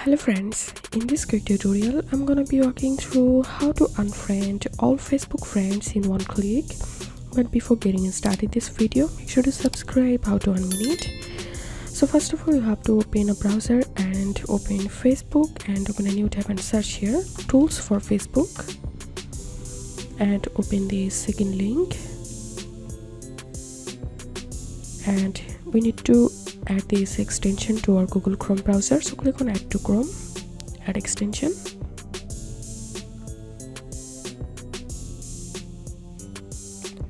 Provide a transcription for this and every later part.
Hello friends, in this quick tutorial I'm gonna be walking through how to unfriend all Facebook friends in one click. But before getting started this video, make sure to subscribe how to unmin it. So first of all, you have to open a browser and open Facebook and open a new tab and search here tools for Facebook and open the second link, and we need to add this extension to our Google Chrome browser. So click on add to Chrome, add extension,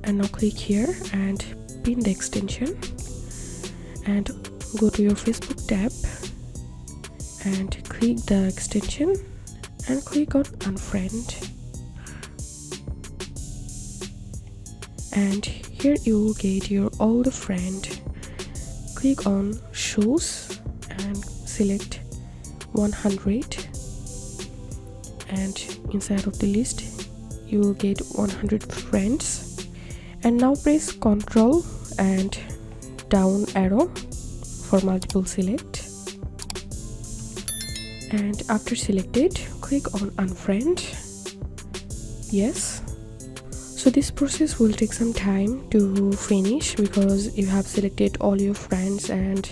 and now click here and pin the extension and go to your Facebook tab and click the extension and click on unfriend, and here you will get your all the friend. Click on shows and select 100, and inside of the list you will get 100 friends. And now press Ctrl and down arrow for multiple select, and after selected click on unfriend. Yes. So this process will take some time to finish because you have selected all your friends and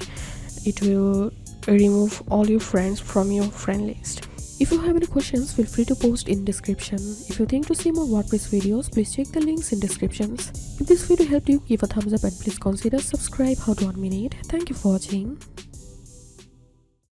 it will remove all your friends from your friend list. If you have any questions, feel free to post in description. If you think to see more WordPress videos, please check the links in descriptions. If this video helped you, give a thumbs up and please consider subscribe how to unmin it. Thank you for watching.